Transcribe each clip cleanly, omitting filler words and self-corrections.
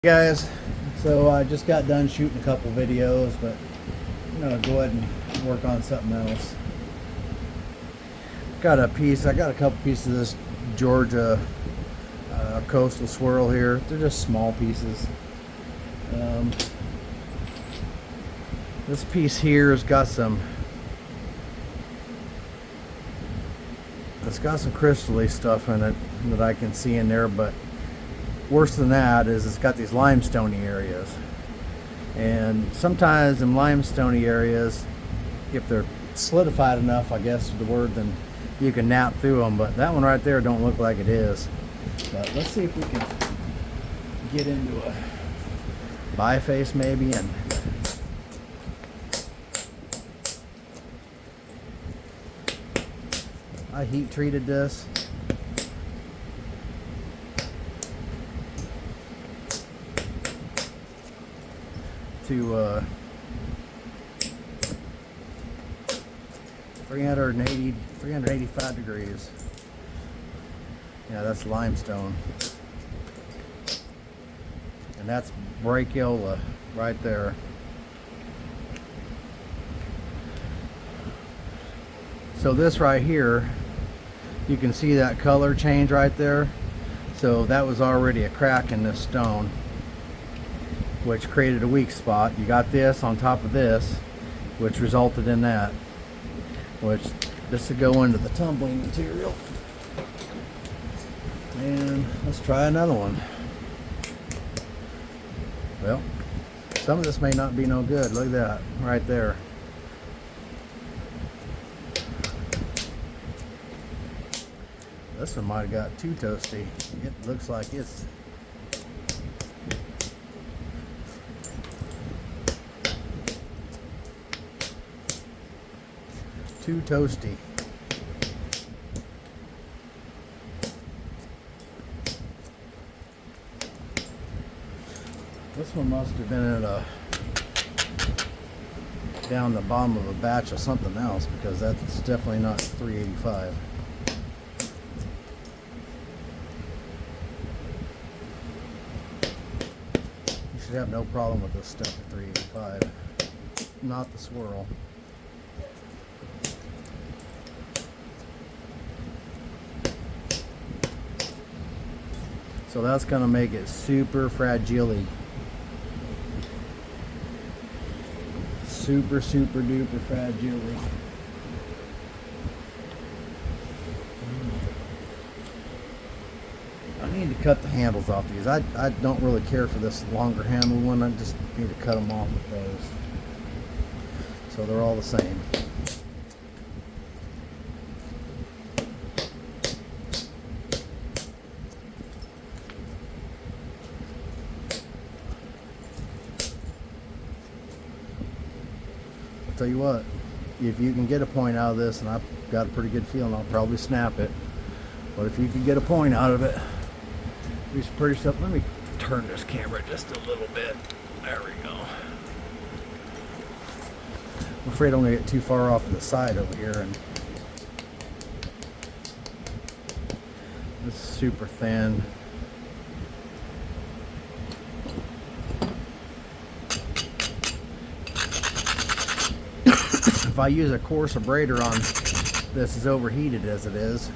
Guys, so I just got done shooting a couple videos, but I'm gonna go ahead and work on something else. I got a couple pieces of this Georgia coastal swirl here. They're just small pieces. This piece here has got some crystally stuff in it that I can see in there, but worse than that is it's got these limestoney areas, and sometimes in limestoney areas, if they're solidified enough, I guess is the word, then you can nap through them. But that one right there don't look like it is. But let's see if we can get into a biface maybe, and I heat treated this. To 385 degrees. Yeah, that's limestone. And that's brachiola right there. So this right here, you can see that color change right there. So that was already a crack in this stone, which created a weak spot. You got this on top of this, which resulted in that, which this would go into the tumbling material. And let's try another one. Well, some of this may not be no good. Look at that right there. This one might have got too toasty. It looks like it's too toasty. This one must have been at down the bottom of a batch of something else, because that's definitely not 385. You should have no problem with this stuff at 385. Not the swirl. So that's going to make it super fragile-y. Super duper fragile-y. I need to cut the handles off these. I don't really care for this longer handle one. I just need to cut them off with those. So they're all the same. Tell you what, if you can get a point out of this, and I've got a pretty good feeling I'll probably snap it, but if you can get a point out of it, it's pretty stuff. Let me turn this camera just a little bit. There we go. I'm afraid I'm gonna get too far off to the side over here, and this is super thin. If I use a coarse abrader on this, as overheated as it is,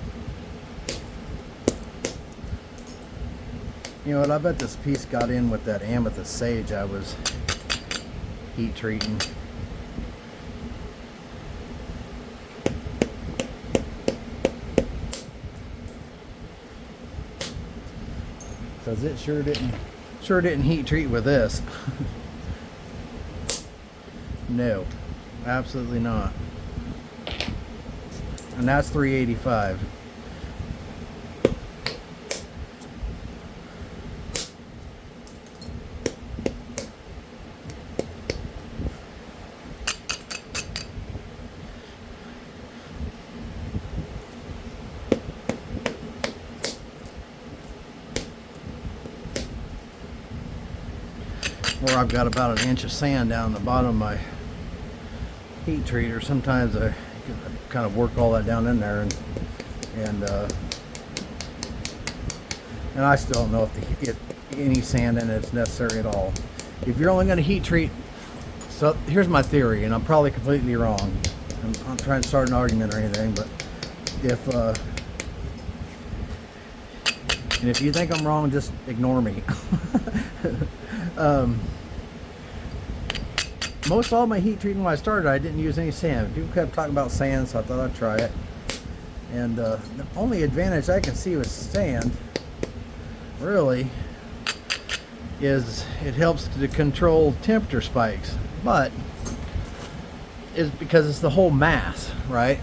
you know what, I bet this piece got in with that amethyst sage I was heat treating. Because it sure didn't heat treat with this. No. Absolutely not. And that's 385. Or I've got about an inch of sand down the bottom of my heat treater. Sometimes I kind of work all that down in there, and And I still don't know if any sand in it is necessary at all. If you're only going to heat treat, so here's my theory, and I'm probably completely wrong. I'm not trying to start an argument or anything, but and if you think I'm wrong, just ignore me. Most all my heat treating when I started, I didn't use any sand. People kept talking about sand, so I thought I'd try it. And the only advantage I can see with sand, really, is it helps to control temperature spikes. But is because it's the whole mass, right?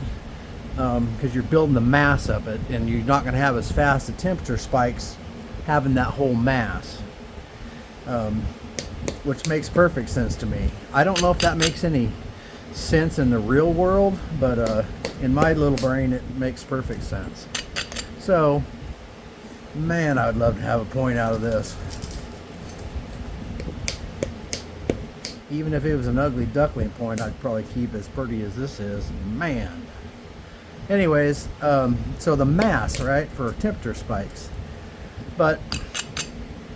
Because you're building the mass of it, and you're not going to have as fast the temperature spikes having that whole mass, which makes perfect sense to me. I don't know if that makes any sense in the real world, but in my little brain it makes perfect sense. So, man, I would love to have a point out of this. Even if it was an ugly duckling point, I'd probably keep as pretty as this is. Man. Anyways, so the mass, right, for temperature spikes. But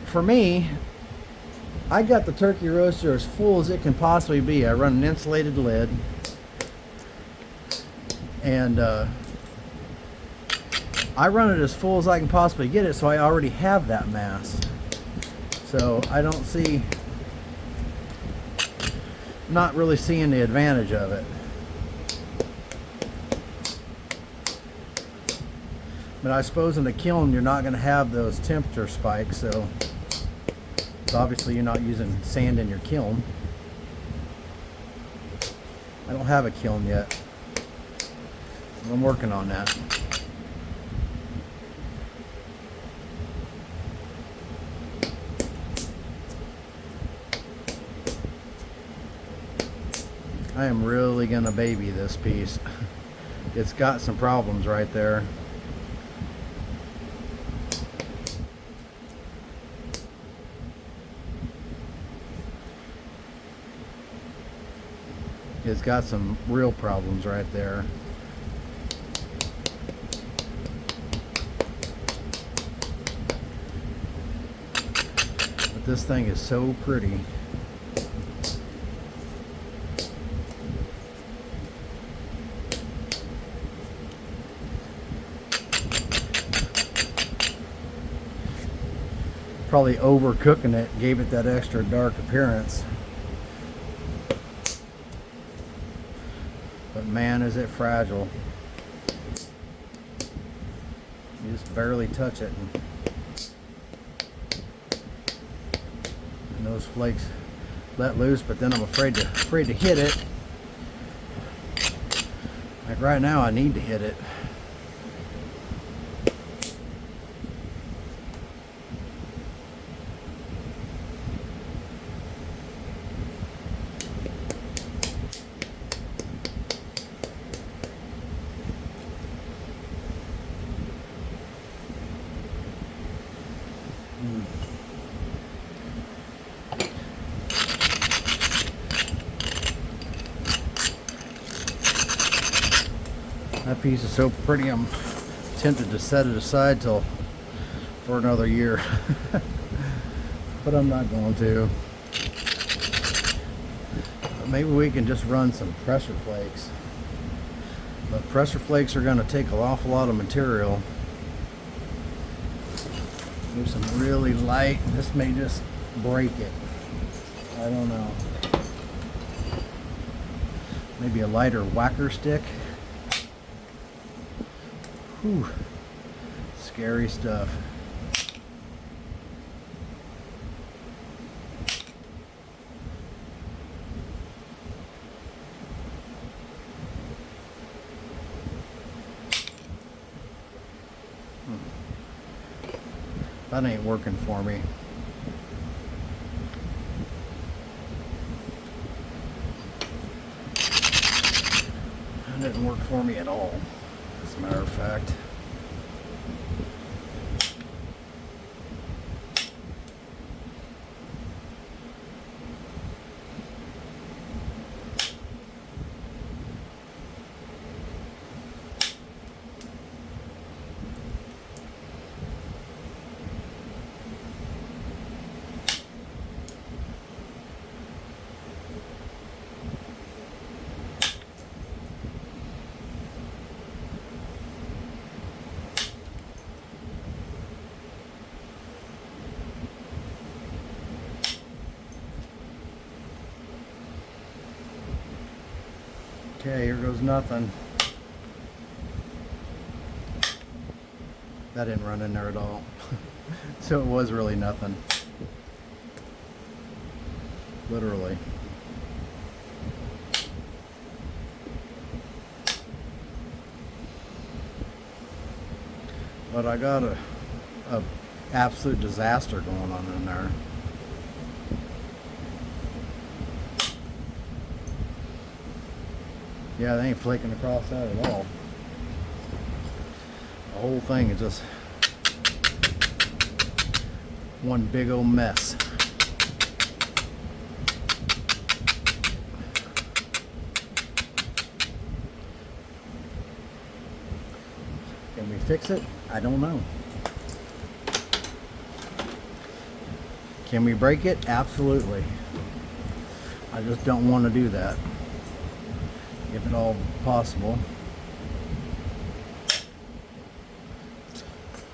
for me, I got the turkey roaster as full as it can possibly be. I run an insulated lid, and I run it as full as I can possibly get it, so I already have that mass. So I don't see, not really seeing the advantage of it. But I suppose in the kiln you're not going to have those temperature spikes, so obviously you're not using sand in your kiln. I don't have a kiln yet. I'm working on that. I am really going to baby this piece. It's got some problems right there. It's got some real problems right there. But this thing is so pretty. Probably overcooking it gave it that extra dark appearance. But man, is it fragile. You just barely touch it, and those flakes let loose, but then I'm afraid to hit it. Like right now I need to hit it. That piece is so pretty, I'm tempted to set it aside for another year. But I'm not going to. But maybe we can just run some pressure flakes. But pressure flakes are going to take an awful lot of material. Do some really light. This may just break it. I don't know. Maybe a lighter whacker stick. Whew. Scary stuff. That ain't working for me. That didn't work for me at all, as a matter of fact. Okay, here goes nothing. That didn't run in there at all. So it was really nothing. Literally. But I got a absolute disaster going on in there. Yeah, they ain't flaking across that at all. The whole thing is just one big old mess. Can we fix it? I don't know. Can we break it? Absolutely. I just don't want to do that, if at all possible.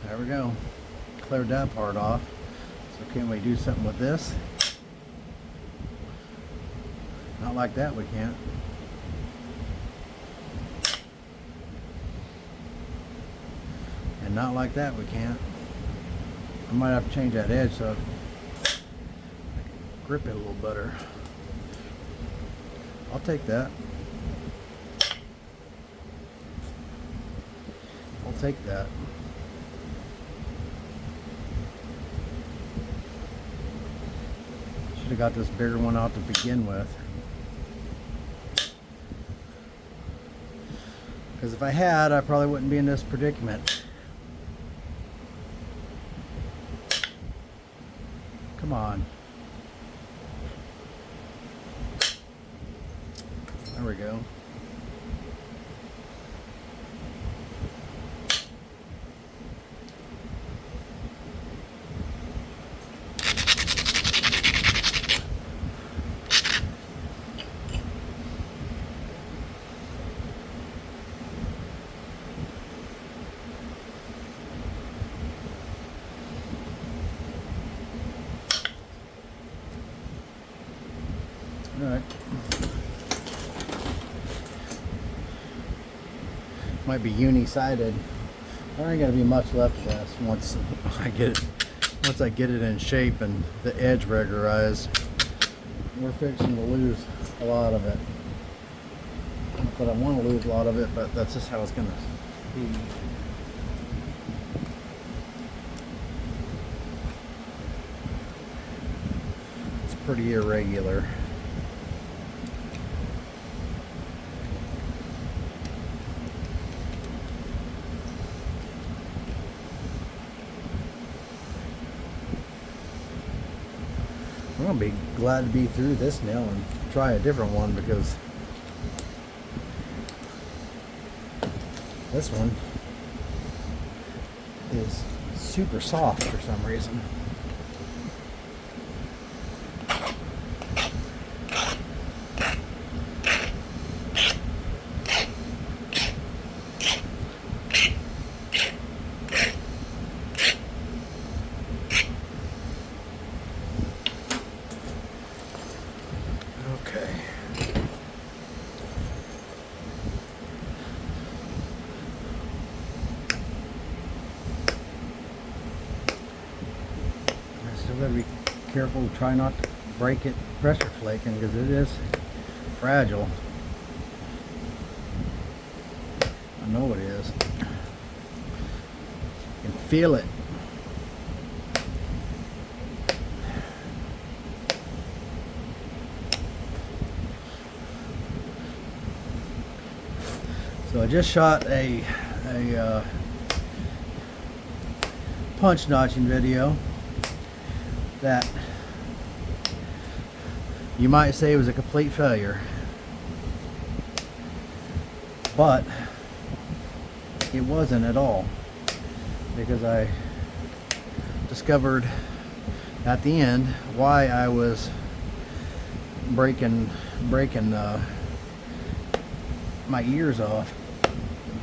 There we go. Cleared that part off. So can we do something with this? Not like that, we can't. And not like that, we can't. I might have to change that edge so I can grip it a little better. I'll take that. I'll take that. Should have got this bigger one out to begin with. Because if I had, I probably wouldn't be in this predicament. Come on. There we go. All right. Might be uni-sided. There ain't gonna be much left of this once I get it in shape and the edge regularized. We're fixing to lose a lot of it. But I want to lose a lot of it, but that's just how it's gonna be. It's pretty irregular. I'm gonna be glad to be through this nail and try a different one, because this one is super soft for some reason. Okay. I still gotta be careful, try not to break it pressure flaking, because it is fragile. I know it is. You can feel it. So I just shot a punch notching video that you might say was a complete failure, but it wasn't at all, because I discovered at the end why I was breaking my ears off,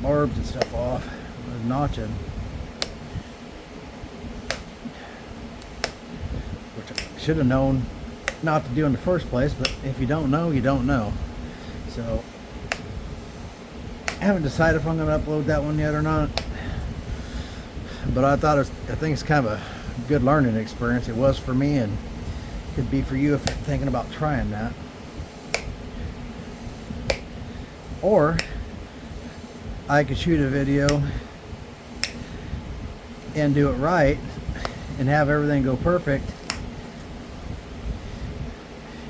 barbs and stuff off, notching, which I should have known not to do in the first place, but if you don't know, you don't know. So haven't decided if I'm going to upload that one yet or not. But I think it's kind of a good learning experience. It was for me, and could be for you if you're thinking about trying that. Or I could shoot a video and do it right and have everything go perfect,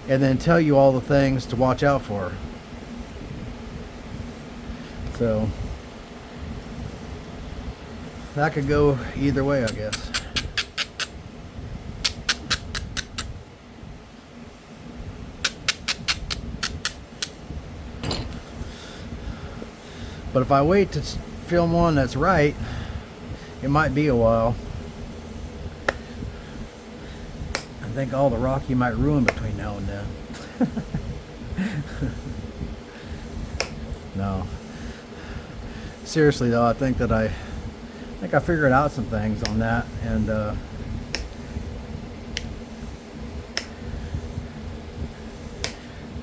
and then tell you all the things to watch out for. So that could go either way, I guess. But if I wait to film one that's right, it might be a while. I think all the rock you might ruin between now and then. No. Seriously though, I think I figured out some things on that, and if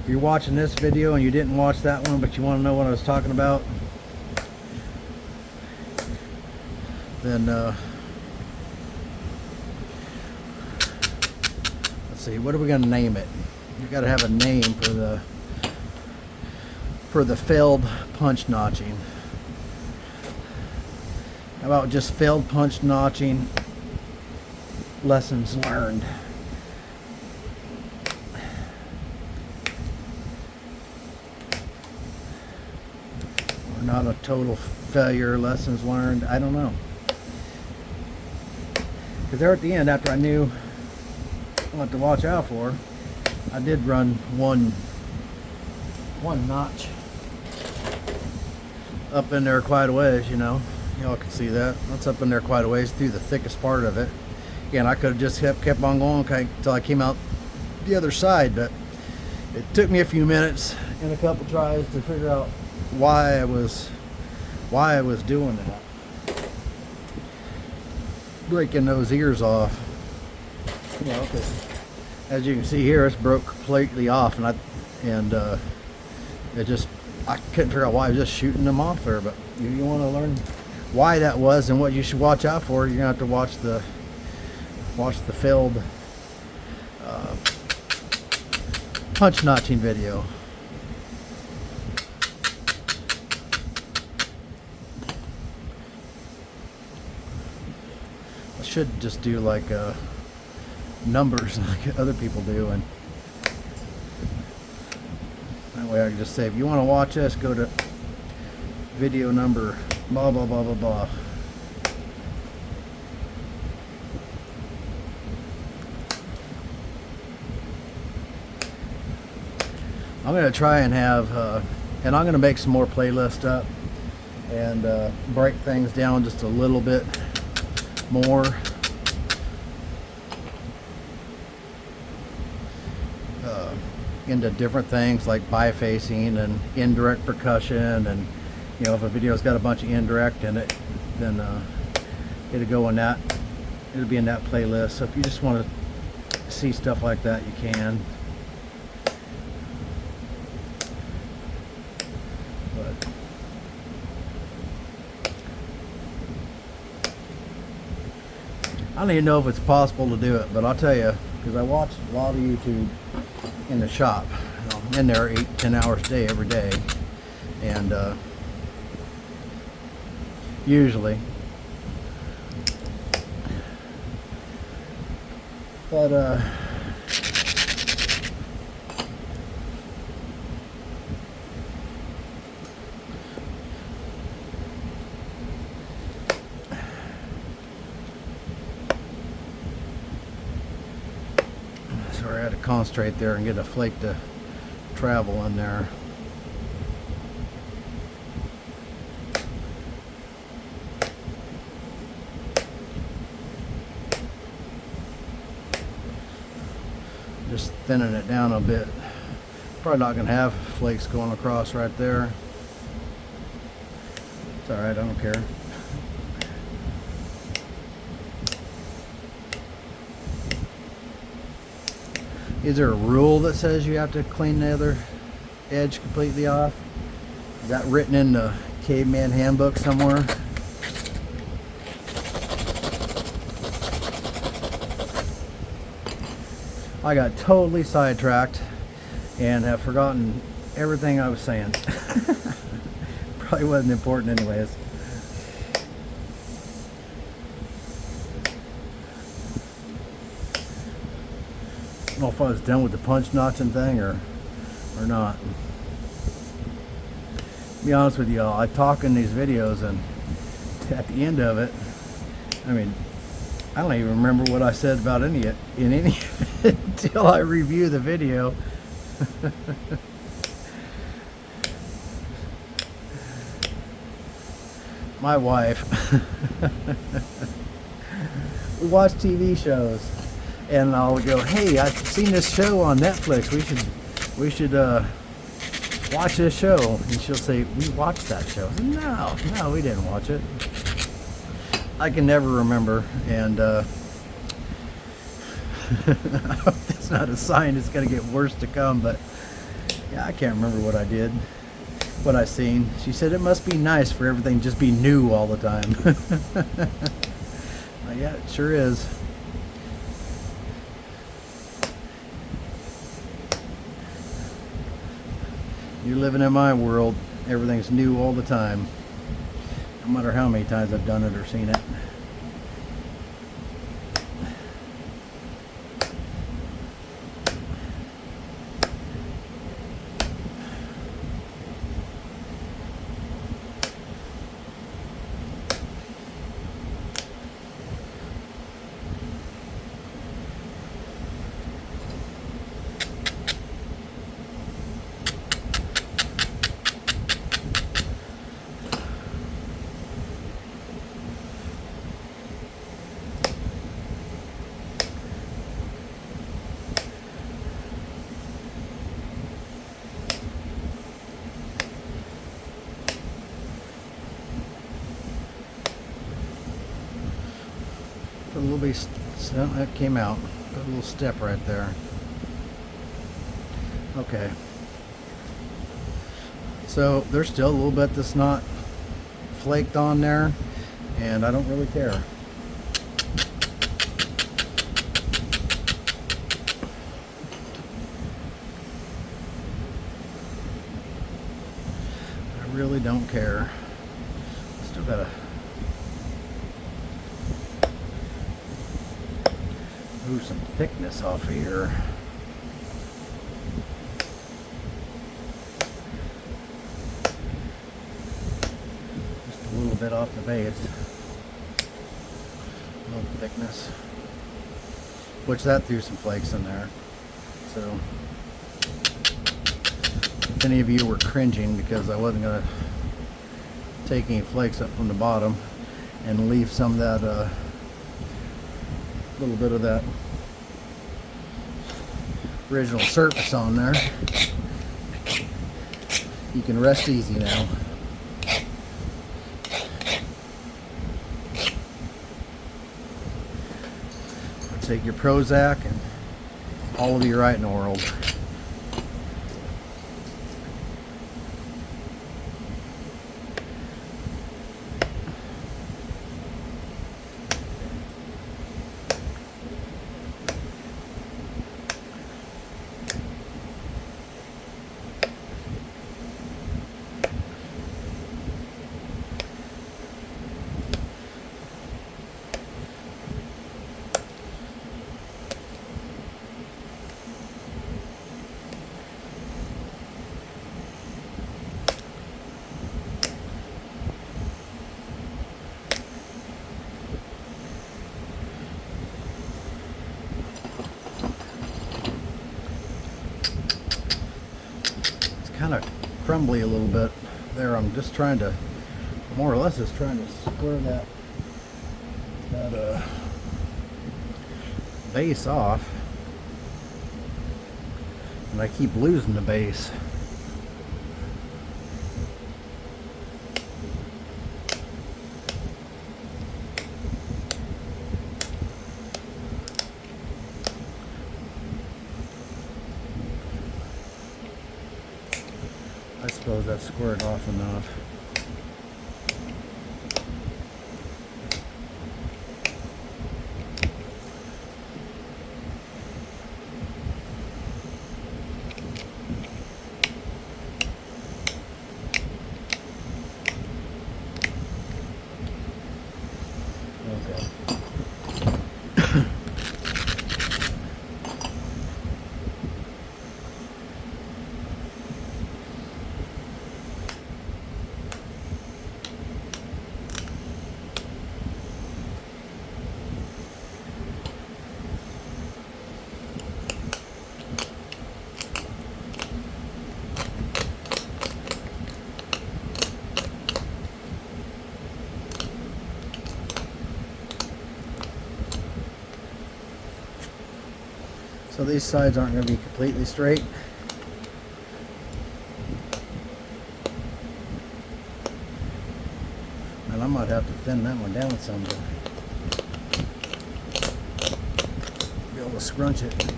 you're watching this video and you didn't watch that one but you want to know what I was talking about, then let's see, what are we going to name it? You got to have a name for the failed punch notching. How about just failed punch notching lessons learned? Or not a total failure, lessons learned. I don't know. Because there at the end, after I knew what to watch out for, I did run one notch up in there quite a ways, you know. Y'all can see that. That's up in there quite a ways through the thickest part of it. Again, I could have just kept on going until I came out the other side, but it took me a few minutes and a couple tries to figure out why I was doing that. Breaking those ears off, you know, because as you can see here, it's broke completely off, and I couldn't figure out why I was just shooting them off there. But you want to learn why that was and what you should watch out for, you're gonna have to watch the failed punch notching video. I should just do like numbers like other people do, and that way I can just say, if you want to watch this, go to video number blah blah blah blah blah. I'm going to try and have and I'm going to make some more playlists up and break things down just a little bit more. Into different things like bifacing and indirect percussion, and you know, if a video's got a bunch of indirect in it, then it'll go in that. It'll be in that playlist. So if you just want to see stuff like that, you can. But I don't even know if it's possible to do it, but I'll tell you, because I watch a lot of YouTube in the shop. I'm in there 8-10 hours a day every day, and usually, but sorry, I had to concentrate there and get a flake to travel in there. Just thinning it down a bit. Probably not going to have flakes going across right there. It's alright, I don't care. Is there a rule that says you have to clean the other edge completely off? Is that written in the caveman handbook somewhere. I got totally sidetracked and have forgotten everything I was saying. Probably wasn't important anyways. I don't know if I was done with the punch notching thing or not. To be honest with you all, I talk in these videos and at the end of it, I mean, I don't even remember what I said about any of it until I review the video. My wife, we watch TV shows and I'll go, hey, I've seen this show on Netflix, we should watch this show. And she'll say, we watched that show. I said, no, we didn't watch it. I can never remember, and I hope that's not a sign it's going to get worse to come, but yeah, I can't remember what I did, what I seen. She said it must be nice for everything to just be new all the time. Yeah, it sure is. You're living in my world, everything's new all the time. No matter how many times I've done it or seen it. Put a little bit, so that came out. Put a little step right there. Okay. So there's still a little bit that's not flaked on there, and I don't really care. I really don't care. Still gotta move some thickness off of here. Just a little bit off the base. A little thickness. Which that threw some flakes in there. So if any of you were cringing because I wasn't going to take any flakes up from the bottom and leave some of that little bit of that original surface on there, you can rest easy now. Take your Prozac and all will be right in the world. Kind of crumbly a little bit there. I'm just trying to, more or less, just trying to square that base off, and I keep losing the base. I suppose that's squared off enough. So these sides aren't going to be completely straight. And I might have to thin that one down some to be able to scrunch it.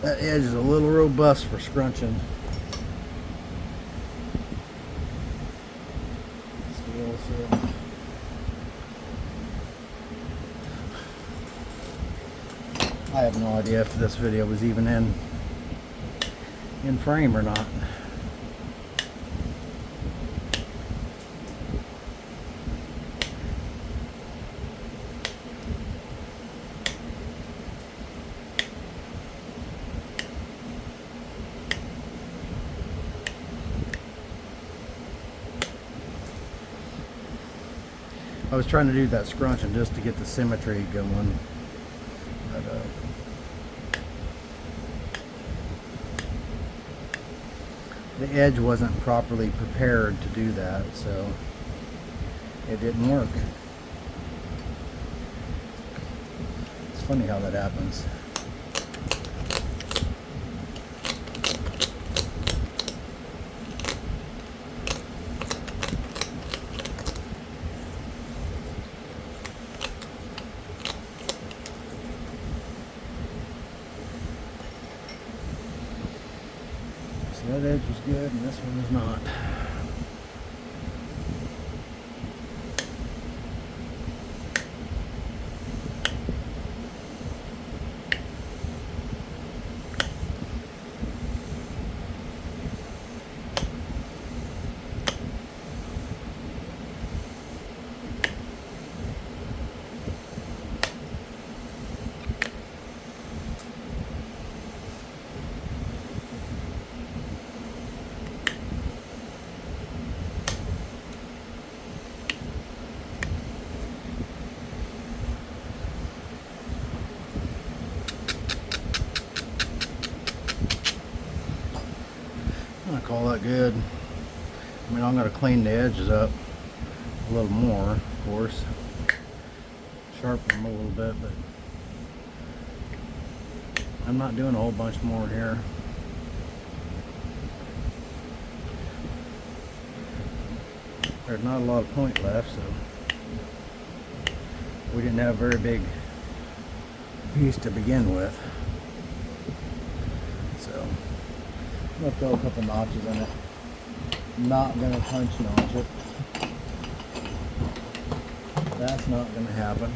That edge is a little robust for scrunching. I have no idea if this video was even in frame or not. I was trying to do that scrunching just to get the symmetry going, but the edge wasn't properly prepared to do that, so it didn't work. It's funny how that happens. That edge was good and this one is not. I call that good. I mean, I'm going to clean the edges up a little more, of course. Sharpen them a little bit, but I'm not doing a whole bunch more here. There's not a lot of point left, so we didn't have a very big piece to begin with. So I'm going to throw a couple notches in it. I'm not going to punch notch it. That's not going to happen.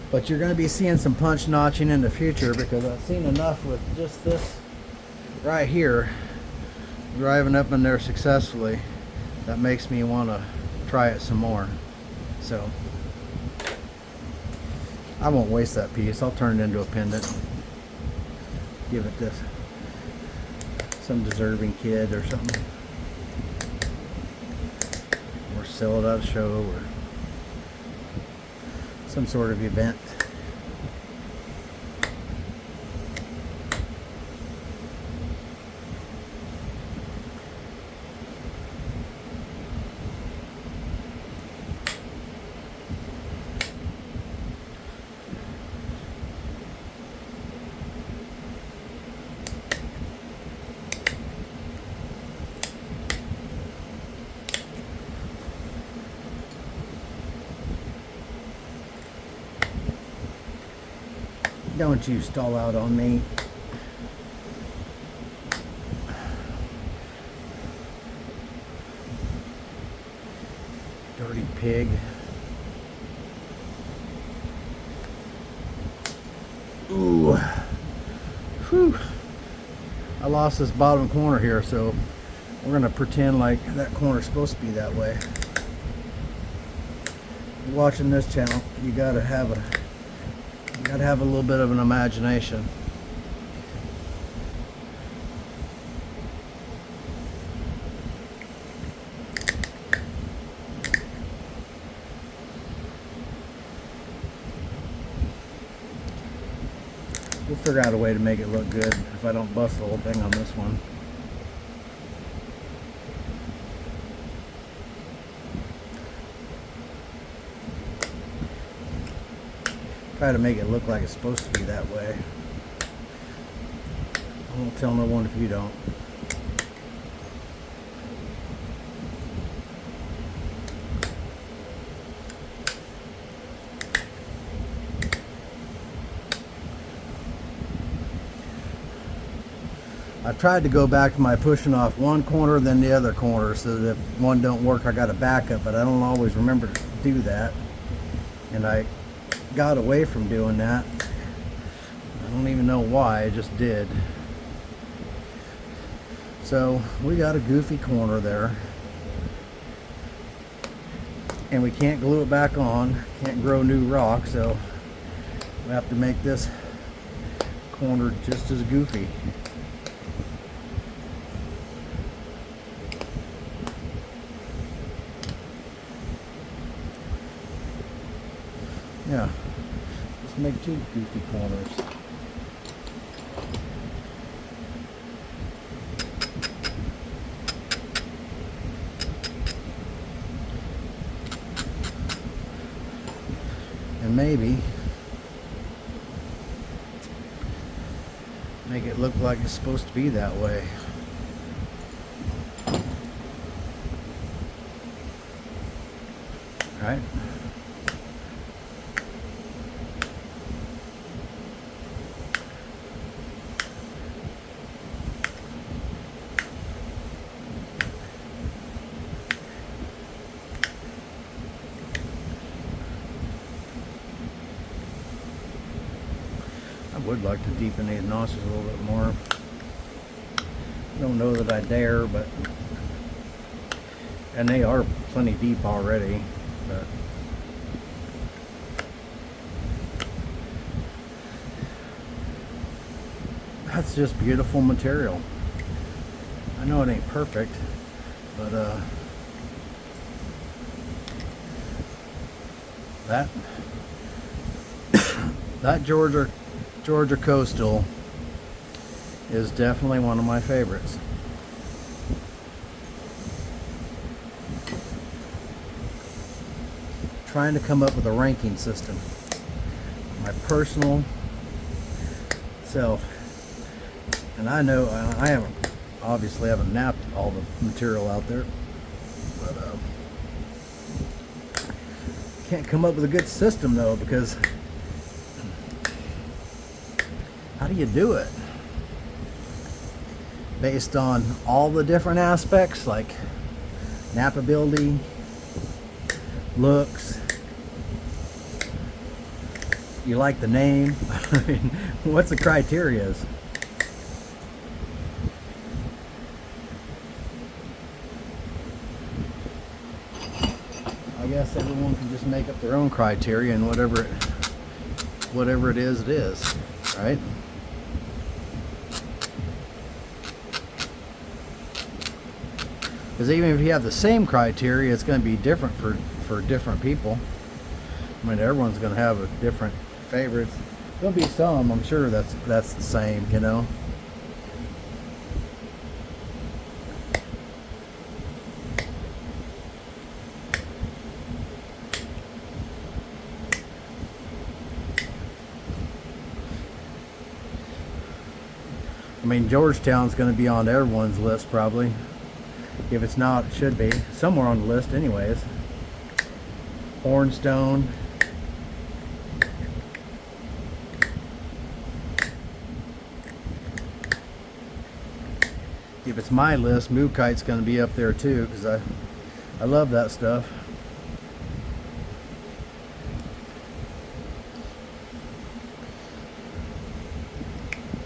But you're going to be seeing some punch notching in the future, because I've seen enough with just this right here driving up in there successfully. That makes me want to try it some more. So I won't waste that piece. I'll turn it into a pendant. Give it to some deserving kid or something. Or sell it at a show or some sort of event. Don't you stall out on me. Dirty pig. Ooh. Whew. I lost this bottom corner here, so we're going to pretend like that corner's supposed to be that way. Watching this channel, you gotta have a little bit of an imagination. We'll figure out a way to make it look good if I don't bust the whole thing on this one. Try to make it look like it's supposed to be that way. I won't tell no one if you don't. I've tried to go back to my pushing off one corner then the other corner so that if one don't work I got a backup, but I don't always remember to do that, and I got away from doing that. I don't even know why, I just did. So we got a goofy corner there, and we can't glue it back on, can't grow new rock, so we have to make this corner just as goofy. Yeah, let's make two goofy corners. And maybe make it look like it's supposed to be that way. All right. I would like to deepen these notches a little bit more. Don't know that I dare, but, and they are plenty deep already, but that's just beautiful material. I know it ain't perfect, but that Georgia Coastl is definitely one of my favorites. Trying to come up with a ranking system. My personal self. And I know I haven't napped all the material out there, but can't come up with a good system though, because how do you do it? Based on all the different aspects like nappability, looks, you like the name. I mean, what's the criteria? I guess everyone can just make up their own criteria, and whatever it is, right? Because even if you have the same criteria, it's going to be different for different people. I mean, everyone's going to have a different favorites. There'll be some, I'm sure that's the same, you know. I mean, Georgetown's going to be on everyone's list probably. If it's not, it should be somewhere on the list anyways. Hornstone. If it's my list, Mookite's going to be up there too, because I love that stuff.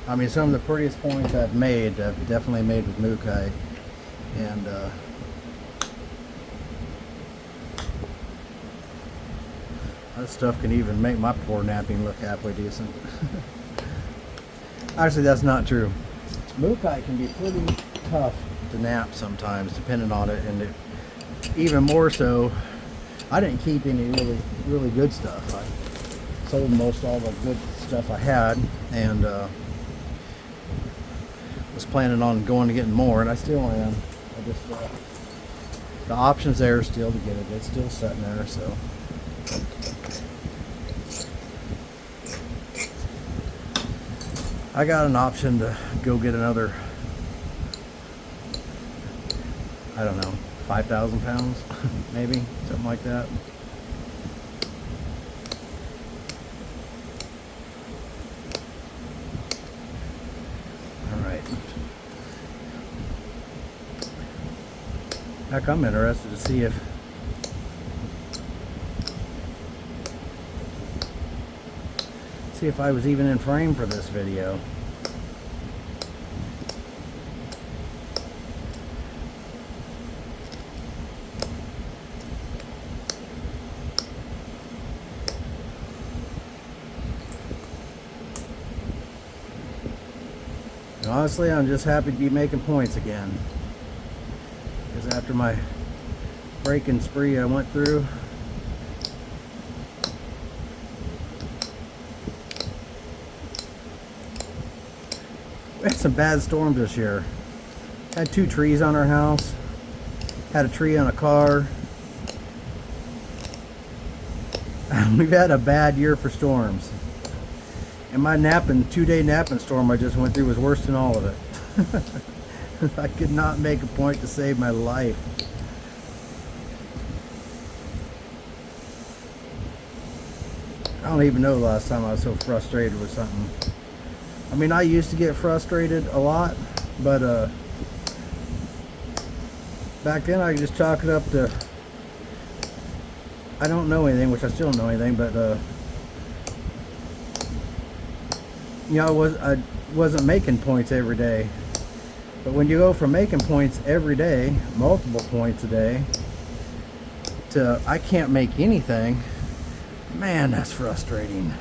I mean, some of the prettiest points I've definitely made with Mookite, and that stuff can even make my poor napping look halfway decent. Actually, that's not true. Mookite can be pretty tough to nap sometimes, depending on it, and even more so. I didn't keep any really good stuff. I sold most all the good stuff I had, and was planning on going to getting more, and I still am. I just the option's there still to get it. It's still sitting there, so. I got an option to go get another, I don't know, 5,000 pounds, maybe, something like that. All right. Heck, I'm interested to see if I was even in frame for this video. And honestly, I'm just happy to be making points again, because after my breaking spree I went through, we had some bad storms this year. Had 2 trees on our house, had a tree on a car. We've had a bad year for storms. And my 2-day napping storm I just went through was worse than all of it. I could not make a point to save my life. I don't even know the last time I was so frustrated with something. I mean, I used to get frustrated a lot, but back then I could just chalk it up to I don't know anything, which I still don't know anything, but you know, I wasn't making points every day. But when you go from making points every day, multiple points a day, to I can't make anything, man, that's frustrating.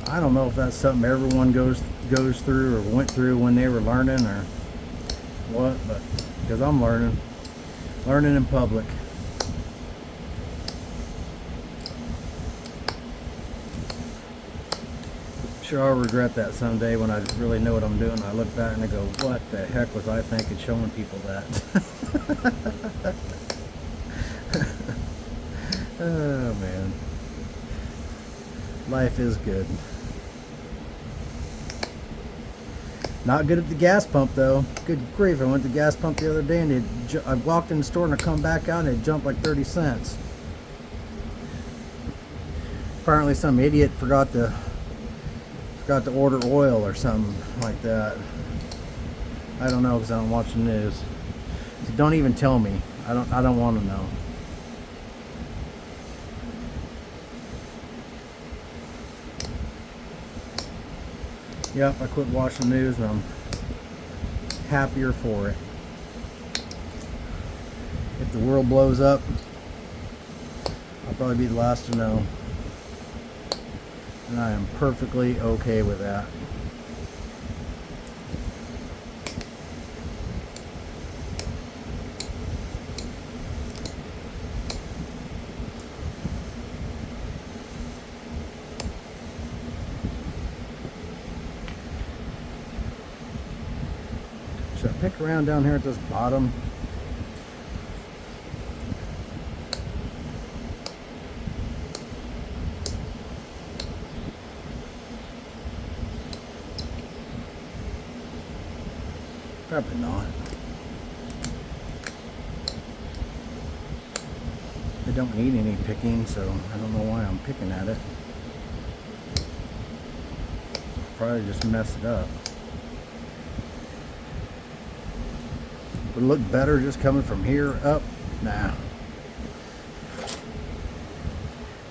I don't know if that's something everyone goes through or went through when they were learning or what, but because I'm learning in public. Sure, I'll regret that someday when I really know what I'm doing. I look back and I go, what the heck was I thinking showing people that? Oh man, life is good. Not good at the gas pump though. Good grief, I went to the gas pump the other day and I walked in the store and I come back out and it jumped like 30 cents. Apparently some idiot forgot to order oil or something like that. I don't know because I don't watch the news. So don't even tell me. I don't want to know. Yep, I quit watching the news and I'm happier for it. If the world blows up, I'll probably be the last to know. And I am perfectly okay with that. Should I pick around down here at this bottom? Probably not. They don't need any picking, so I don't know why I'm picking at it. Probably just mess it up. Would it look better just coming from here up? Nah.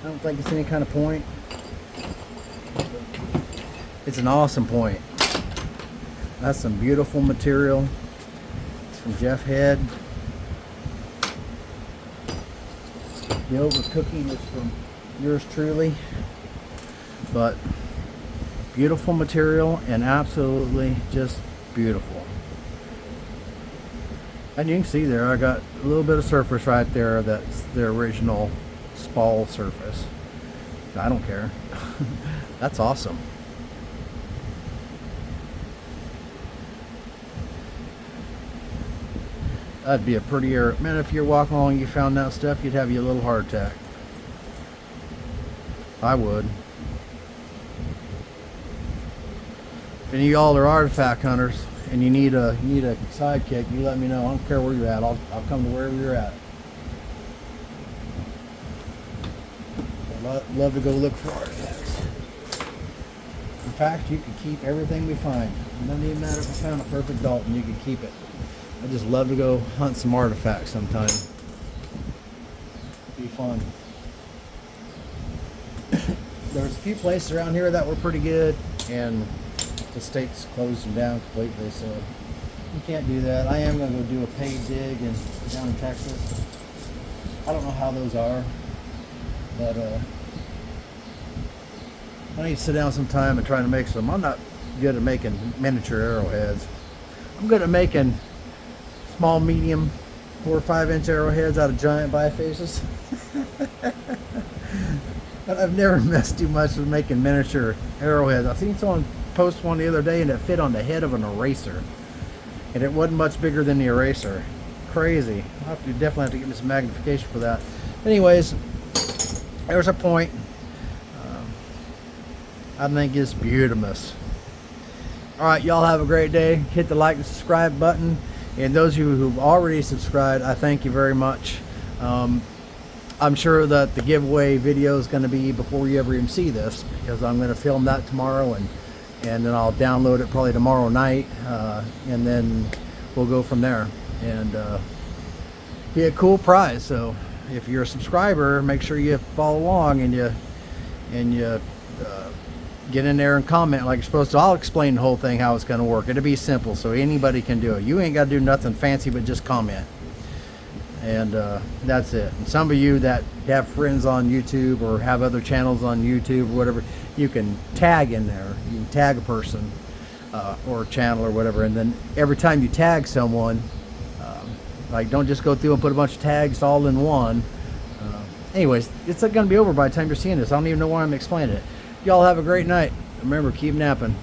I don't think it's any kind of point. It's an awesome point. That's some beautiful material. It's from Jeff Head. The overcooking is from yours truly. But beautiful material and absolutely just beautiful. And you can see there I got a little bit of surface right there. That's the original Spall surface. I don't care. That's awesome. That'd be a prettier, man, if you're walking along and you found that stuff, you'd have you a little heart attack. I would. If any of y'all are artifact hunters and you need a sidekick, you let me know. I don't care where you're at. I'll come to wherever you're at. I'd love to go look for artifacts. In fact, you could keep everything we find. It doesn't even matter if I found a perfect Dalton, you could keep it. I just love to go hunt some artifacts sometime. Be fun. There's a few places around here that were pretty good, and the state's closed them down completely, so you can't do that. I am going to go do a paid dig down in Texas. I don't know how those are, but I need to sit down sometime and try to make some. I'm not good at making miniature arrowheads. I'm good at making small, medium, 4 or 5 inch arrowheads out of giant bifaces. But I've never messed too much with making miniature arrowheads. I've seen someone post one the other day and it fit on the head of an eraser. And it wasn't much bigger than the eraser. Crazy. I'll definitely have to get me some magnification for that. Anyways, there's a point. I think it's beautiful. Alright, y'all have a great day. Hit the like and subscribe button. And those of you who've already subscribed, I thank you very much. I'm sure that the giveaway video is going to be before you ever even see this, because I'm going to film that tomorrow, and then I'll download it probably tomorrow night, and then we'll go from there. And be a cool prize. So if you're a subscriber, make sure you follow along and you get in there and comment like you're supposed to. I'll explain the whole thing, how it's going to work. It'll be simple, so anybody can do it. You ain't got to do nothing fancy but just comment. And that's it. And some of you that have friends on YouTube or have other channels on YouTube or whatever, you can tag in there. You can tag a person or a channel or whatever, and then every time you tag someone, like, don't just go through and put a bunch of tags all in one. Anyways, it's going to be over by the time you're seeing this. I don't even know why I'm explaining it. Y'all have a great night. Remember, keep napping.